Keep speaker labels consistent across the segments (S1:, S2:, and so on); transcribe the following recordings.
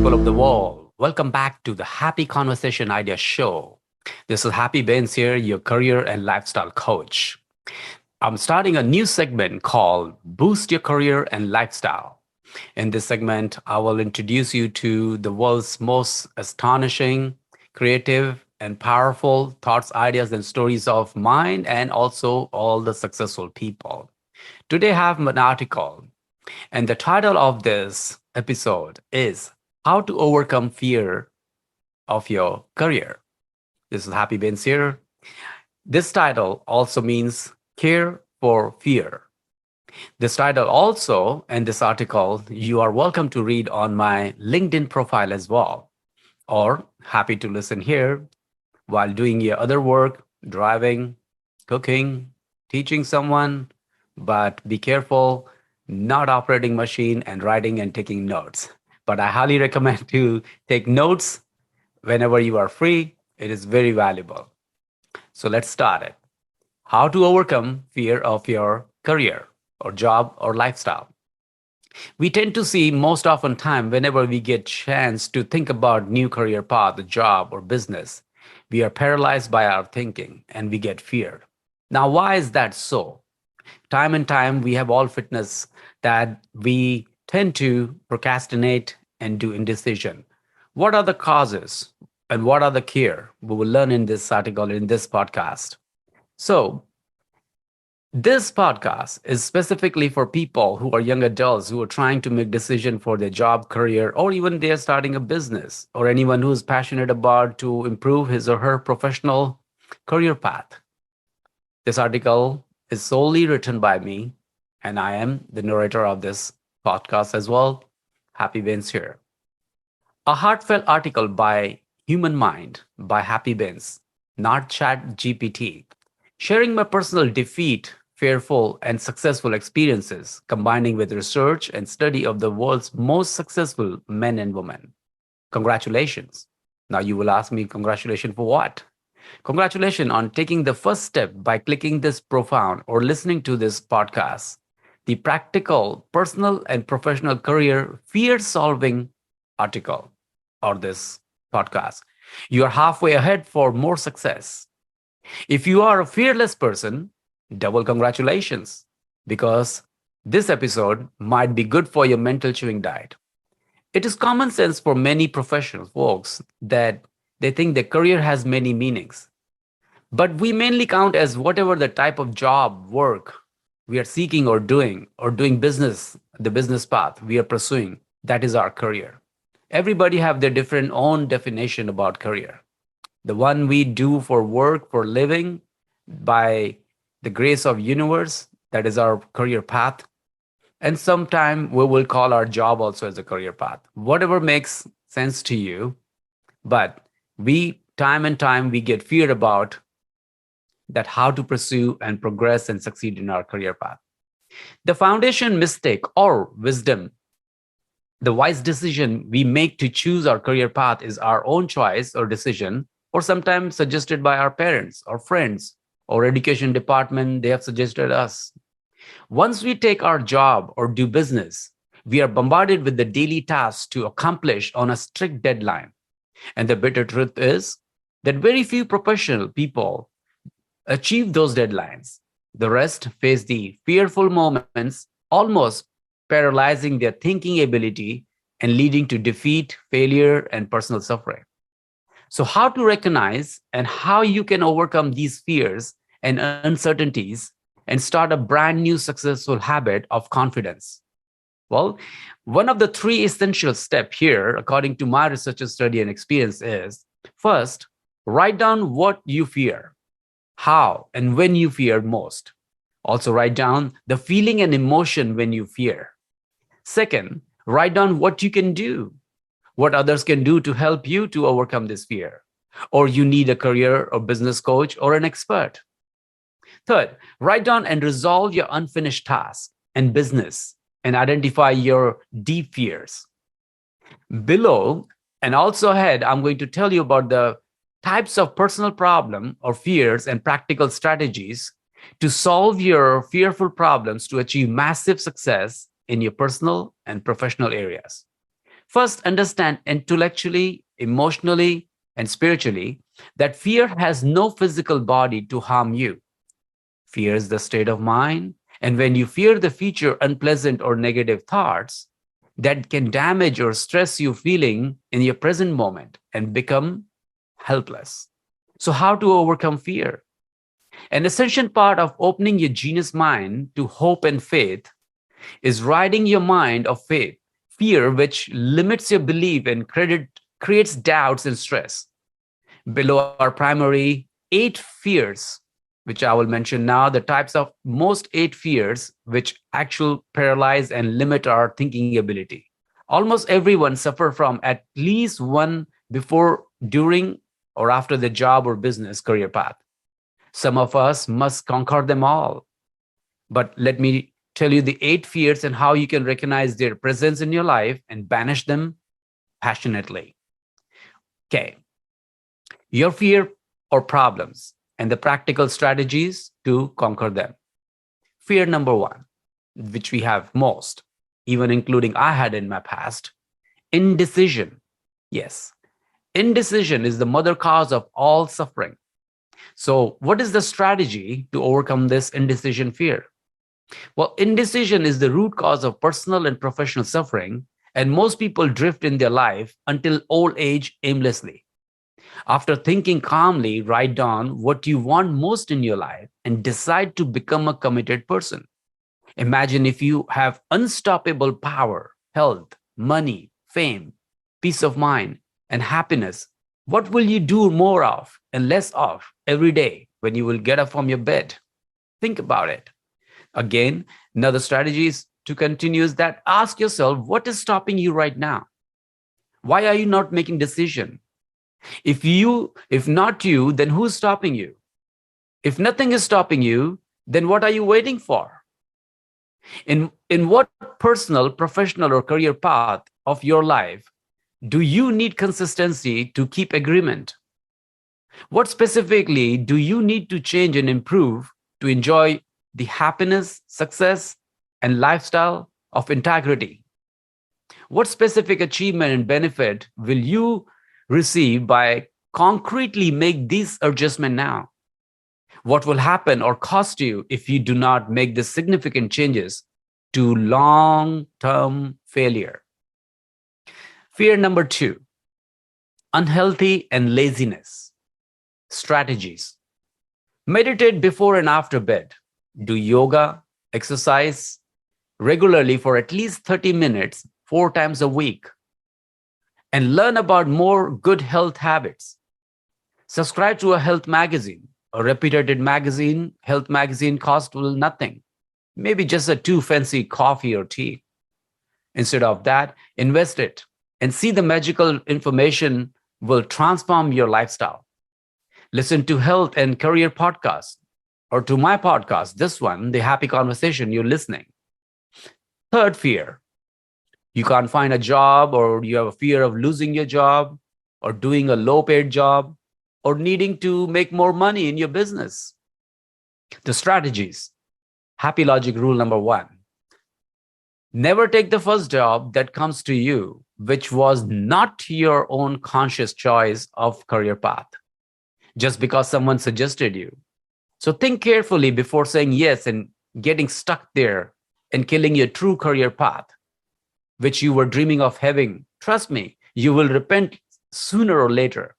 S1: people of the world. Welcome back to the Happy Conversation Idea Show. This is Happy Bains here, your career and lifestyle coach. I'm starting a new segment called Boost Your Career and Lifestyle. In this segment, I will introduce you to the world's most astonishing, creative, and powerful thoughts, ideas, and stories of mine and also all the successful people. Today, I have an article, and the title of this episode is How to Overcome Fear of Your Career. This is Happy Bains here. This title also means Care for Fear. This title also and this article you are welcome to read on my LinkedIn profile as well, or happy to listen here while doing your other work, driving, cooking, teaching someone, but be careful not operating machine and writing and taking notes. But I highly recommend to take notes whenever you are free. It is very valuable. So let's start it. How to overcome fear of your career or job or lifestyle. We tend to see most often time whenever we get chance to think about new career path, job or business, we are paralyzed by our thinking and we get feared. Now, why is that so? Time and time we have all fitness that we tend to procrastinate and do indecision. What are the causes and what are the cure? We will learn in this article, in this podcast. So, this podcast is specifically for people who are young adults who are trying to make decision for their job, career, or even they're starting a business, or anyone who is passionate about to improve his or her professional career path. This article is solely written by me, and I am the narrator of this podcast as well. Happy Bains here. A heartfelt article by Human Mind by Happy Bains, not Chat GPT, sharing my personal defeat, fearful, and successful experiences, combining with research and study of the world's most successful men and women. Congratulations. Now you will ask me, congratulations for what? Congratulations on taking the first step by clicking this profound or listening to this podcast. The practical, personal, and professional career fear solving article or this podcast. You are halfway ahead for more success. If you are a fearless person, double congratulations because this episode might be good for your mental chewing diet. It is common sense for many professional folks that they think their career has many meanings. But we mainly count as whatever the type of job, work we are seeking or doing business, the business path we are pursuing, that is our career. Everybody have their different own definition about career. The one we do for work, for living, by the grace of universe, that is our career path. And sometime we will call our job also as a career path. Whatever makes sense to you, but we time and time we get feared about that how to pursue and progress and succeed in our career path. The foundation mistake or wisdom, the wise decision we make to choose our career path is our own choice or decision, or sometimes suggested by our parents or friends or education department, they have suggested us. Once we take our job or do business, we are bombarded with the daily tasks to accomplish on a strict deadline. And the bitter truth is that very few professional people achieve those deadlines. The rest face the fearful moments, almost paralyzing their thinking ability and leading to defeat, failure, and personal suffering. So, how to recognize and how you can overcome these fears and uncertainties and start a brand new successful habit of confidence? Well, one of the three essential steps here, according to my research and study and experience, is first, write down what you fear, how and when you fear most. Also, write down the feeling and emotion when you fear. Second, write down what you can do, what others can do to help you to overcome this fear, or you need a career or business coach or an expert. Third, write down and resolve your unfinished tasks and business and identify your deep fears. Below and also ahead, I'm going to tell you about the types of personal problem or fears and practical strategies to solve your fearful problems to achieve massive success in your personal and professional areas. First, understand intellectually, emotionally, and spiritually that fear has no physical body to harm you. Fear is the state of mind. And when you fear the future, unpleasant or negative thoughts that can damage or stress you feeling in your present moment and become helpless. So, how to overcome fear? An essential part of opening your genius mind to hope and faith is riding your mind of faith, fear, which limits your belief and creates doubts and stress. Below our primary 8 fears, which I will mention now, the types of most 8 fears which actually paralyze and limit our thinking ability. Almost everyone suffer from at least one before, during, or after the job or business career path. Some of us must conquer them all. But let me tell you the 8 fears and how you can recognize their presence in your life and banish them passionately. Okay, your fear or problems and the practical strategies to conquer them. Fear number one, which we have most, even including I had in my past, indecision. Yes, indecision is the mother cause of all suffering. So, what is the strategy to overcome this indecision fear? Well, indecision is the root cause of personal and professional suffering, and most people drift in their life until old age aimlessly. After thinking calmly, write down what you want most in your life and decide to become a committed person. Imagine if you have unstoppable power, health, money, fame, peace of mind, and happiness. What will you do more of and less of every day when you will get up from your bed? Think about it. Again, another strategy is to continue is that ask yourself what is stopping you right now? Why are you not making decision? If not you, then who's stopping you? If nothing is stopping you, then what are you waiting for? In what personal, professional, or career path of your life do you need consistency to keep agreement? What specifically do you need to change and improve to enjoy the happiness, success, and lifestyle of integrity? What specific achievement and benefit will you receive by concretely make these adjustment now? What will happen or cost you if you do not make the significant changes to long-term failure? Fear number two, unhealthy and laziness. Strategies. Meditate before and after bed. Do yoga, exercise regularly for at least 30 minutes, 4 times a week, and learn about more good health habits. Subscribe to a health magazine, a reputed magazine. Health magazine cost will nothing, maybe just a too fancy coffee or tea. Instead of that, invest it and see the magical information will transform your lifestyle. Listen to health and career podcasts or to my podcast, this one, the Happy Conversation, you're listening. Third fear, you can't find a job, or you have a fear of losing your job, or doing a low paid job, or needing to make more money in your business. The strategies. Happy logic rule number one. Never take the first job that comes to you, which was not your own conscious choice of career path, just because someone suggested you. So think carefully before saying yes and getting stuck there and killing your true career path, which you were dreaming of having. Trust me, you will repent sooner or later.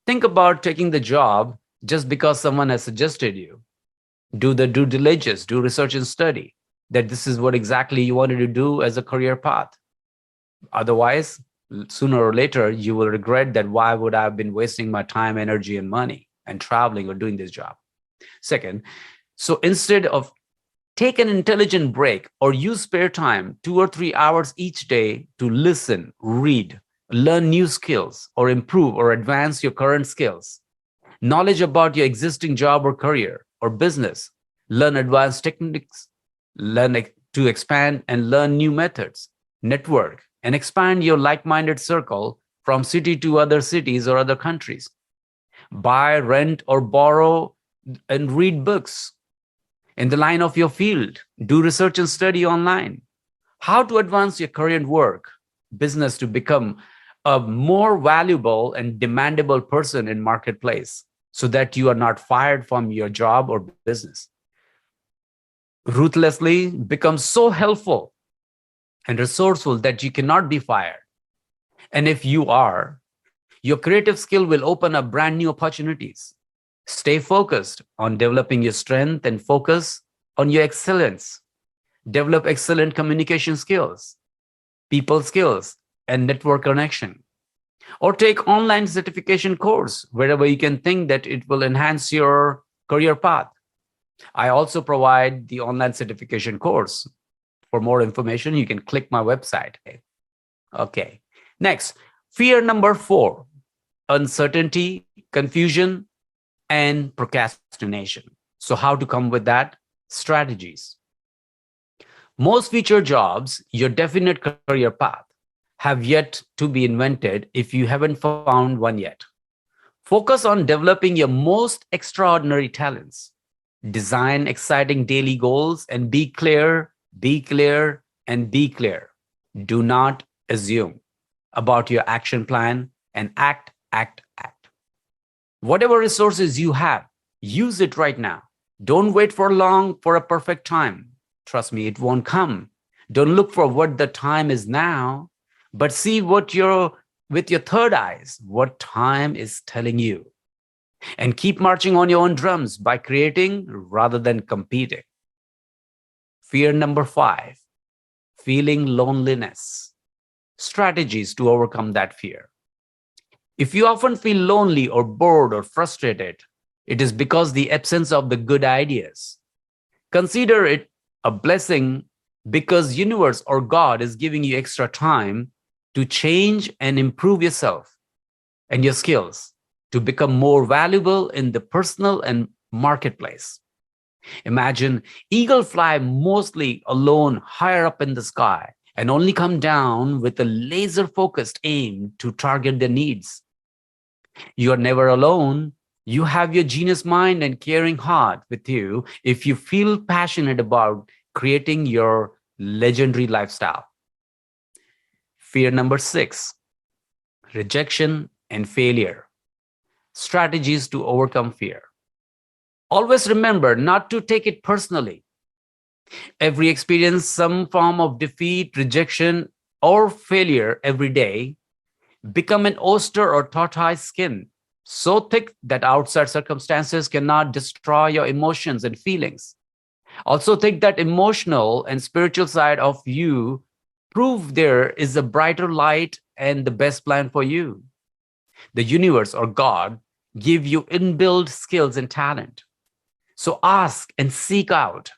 S1: Think about taking the job just because someone has suggested you. Do the due diligence, do research and study that this is what exactly you wanted to do as a career path. Otherwise, sooner or later, you will regret that why would I have been wasting my time, energy, and money and traveling or doing this job. Second, so instead of take an intelligent break or use spare time 2 or 3 hours each day to listen, read, learn new skills, or improve or advance your current skills. Knowledge about your existing job or career or business. Learn advanced techniques, learn to expand and learn new methods. Network and expand your like-minded circle from city to other cities or other countries. Buy, rent, or borrow and read books in the line of your field. Do research and study online. How to advance your career and work. business to become a more valuable and demandable person in marketplace so that you are not fired from your job or business. Ruthlessly become so helpful and resourceful that you cannot be fired. And if you are, your creative skill will open up brand new opportunities. Stay focused on developing your strength and focus on your excellence. Develop excellent communication skills, people skills, and network connection. Or take online certification course wherever you can think that it will enhance your career path. I also provide the online certification course. For more information, you can click my website. Okay. Next, fear number 4, uncertainty, confusion, and procrastination. So how to come with that? Strategies. Most future jobs, your definite career path, have yet to be invented if you haven't found one yet. Focus on developing your most extraordinary talents. Design exciting daily goals and be clear, be clear, and be clear. Do not assume about your action plan and act, act, act. Whatever resources you have, use it right now. Don't wait for long for a perfect time. Trust me, it won't come. Don't look for what the time is now, but see what you're with your third eyes, what time is telling you. And keep marching on your own drums by creating rather than competing. Fear number 5, feeling loneliness. Strategies to overcome that fear. If you often feel lonely or bored or frustrated, it is because the absence of the good ideas. Consider it a blessing because universe or God is giving you extra time to change and improve yourself and your skills to become more valuable in the personal and marketplace. Imagine eagle fly mostly alone higher up in the sky and only come down with a laser focused aim to target their needs. You are never alone. You have your genius mind and caring heart with you if you feel passionate about creating your legendary lifestyle. Fear number 6, rejection and failure. Strategies to overcome fear. Always remember not to take it personally. Every experience some form of defeat, rejection, or failure every day. Become an oyster or tortoise skin, so thick that outside circumstances cannot destroy your emotions and feelings. Also think that emotional and spiritual side of you prove there is a brighter light and the best plan for you. The universe or God give you inbuilt skills and talent. So ask and seek out.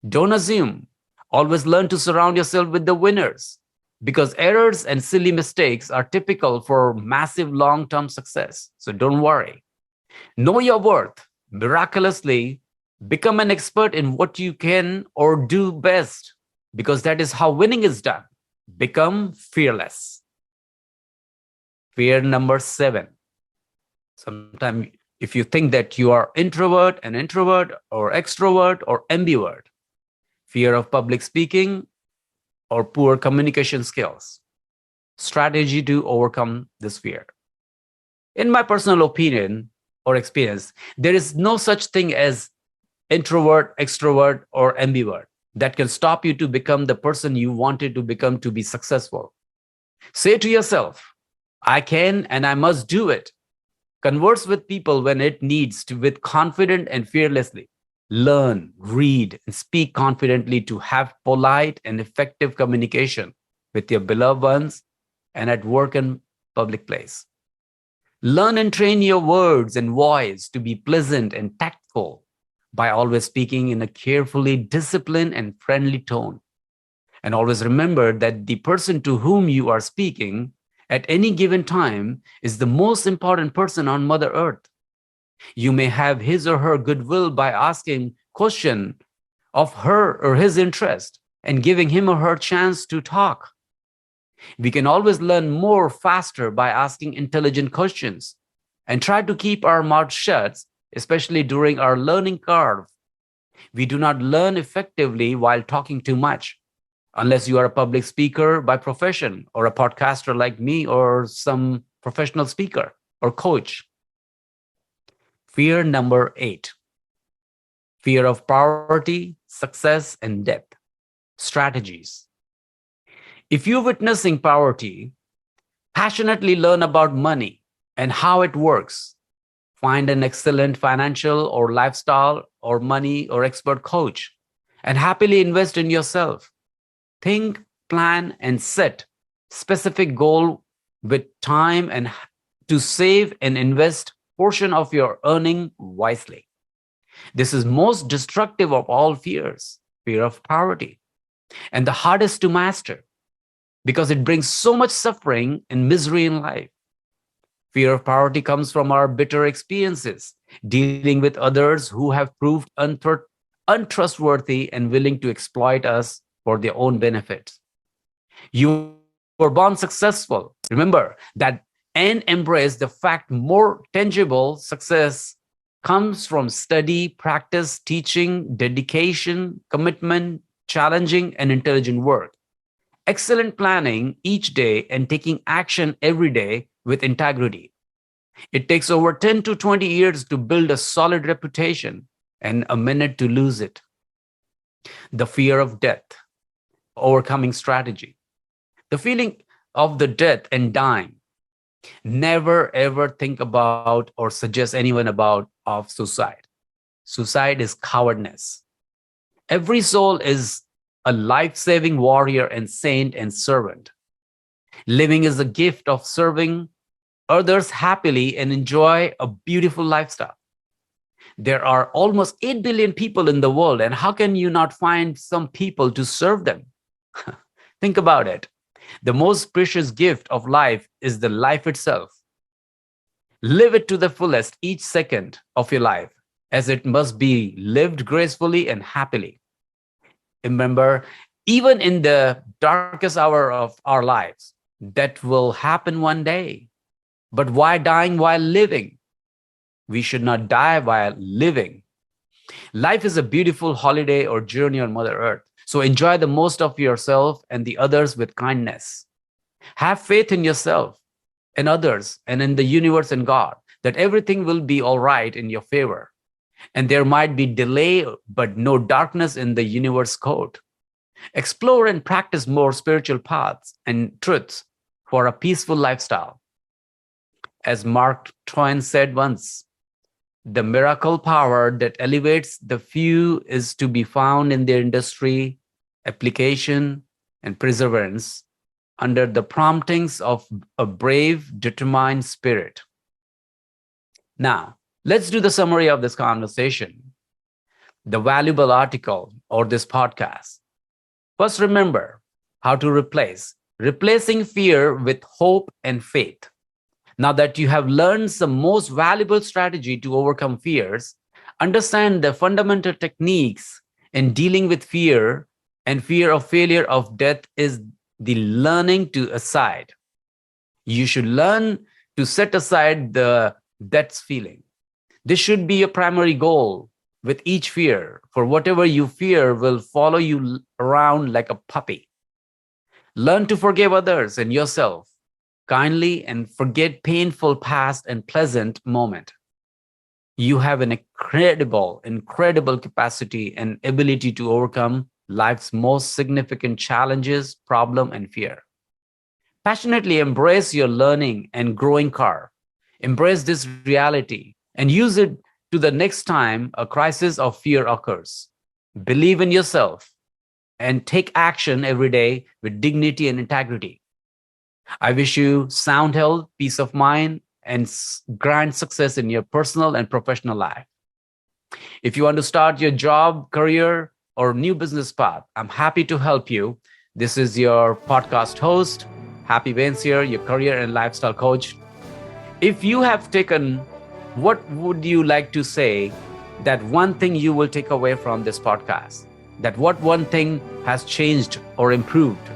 S1: Don't assume. Always learn to surround yourself with the winners because errors and silly mistakes are typical for massive long-term success. So don't worry. Know your worth. Miraculously, become an expert in what you can or do best because that is how winning is done. Become fearless. Fear number 7. Sometimes if you think that you are an introvert or extrovert or ambivert, fear of public speaking or poor communication skills. Strategy to overcome this fear. In my personal opinion or experience, there is no such thing as introvert, extrovert, or ambivert that can stop you to become the person you wanted to become to be successful. Say to yourself, I can and I must do it. Converse with people when it needs to with confident and fearlessly. Learn, read, and speak confidently to have polite and effective communication with your beloved ones and at work and public place. Learn and train your words and voice to be pleasant and tactful by always speaking in a carefully disciplined and friendly tone. And always remember that the person to whom you are speaking at any given time is the most important person on Mother Earth. You may have his or her goodwill by asking question of her or his interest and giving him or her chance to talk. We can always learn more faster by asking intelligent questions and try to keep our mouth shut, especially during our learning curve. We do not learn effectively while talking too much. unless you are a public speaker by profession or a podcaster like me or some professional speaker or coach. Fear number 8, fear of poverty, success, and death. Strategies. If you're witnessing poverty, passionately learn about money and how it works. Find an excellent financial or lifestyle or money or expert coach and happily invest in yourself. Think, plan, and set specific goal with time and to save and invest portion of your earning wisely. This is most destructive of all fears, fear of poverty, and the hardest to master because it brings so much suffering and misery in life. Fear of poverty comes from our bitter experiences, dealing with others who have proved untrustworthy and willing to exploit us for their own benefit. You were born successful. Remember that and embrace the fact more tangible success comes from study, practice, teaching, dedication, commitment, challenging, and intelligent work. Excellent planning each day and taking action every day with integrity. It takes over 10 to 20 years to build a solid reputation and a minute to lose it. The fear of death, overcoming strategy. The feeling of the death and dying. Never ever think about or suggest anyone about of suicide. Suicide is cowardice. Every soul is a life-saving warrior and saint and servant. Living is a gift of serving others happily and enjoy a beautiful lifestyle. There are almost 8 billion people in the world, and how can you not find some people to serve them? Think about it. The most precious gift of life is the life itself. Live it to the fullest each second of your life, as it must be lived gracefully and happily. Remember, even in the darkest hour of our lives, that will happen one day. But why dying while living? We should not die while living. Life is a beautiful holiday or journey on Mother Earth. So enjoy the most of yourself and the others with kindness. Have faith in yourself and others and in the universe and God that everything will be all right in your favor. And there might be delay, but no darkness in the universe code. Explore and practice more spiritual paths and truths for a peaceful lifestyle. As Mark Twain said once, the miracle power that elevates the few is to be found in their industry, application, and perseverance under the promptings of a brave, determined spirit. Now, let's do the summary of this conversation, the valuable article or this podcast. First, remember how to replacing fear with hope and faith. Now that you have learned some most valuable strategy to overcome fears, understand the fundamental techniques in dealing with fear and fear of failure of death is the learning to aside. You should learn to set aside the death's feeling. This should be a primary goal with each fear, for whatever you fear will follow you around like a puppy. Learn to forgive others and yourself kindly and forget painful past and pleasant moment. You have an incredible capacity and ability to overcome life's most significant challenges, problem, and fear. Passionately embrace your learning and growing curve. Embrace this reality and use it to the next time a crisis of fear occurs. Believe in yourself and take action every day with dignity and integrity. I wish you sound health, peace of mind, and grand success in your personal and professional life. If you want to start your job, career, or new business path, I'm happy to help you. This is your podcast host, Happy Bains here, your career and lifestyle coach. If you have taken, what would you like to say that one thing you will take away from this podcast? That what one thing has changed or improved?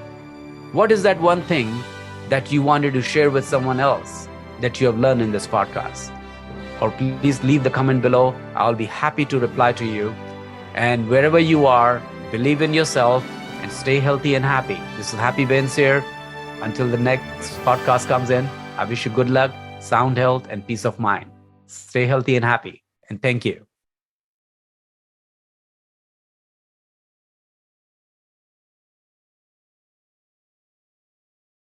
S1: What is that one thing that you wanted to share with someone else that you have learned in this podcast? Or please leave the comment below. I'll be happy to reply to you. And wherever you are, believe in yourself, and stay healthy and happy. This is Happy Bains here. Until the next podcast comes in, I wish you good luck, sound health, and peace of mind. Stay healthy and happy. And thank you.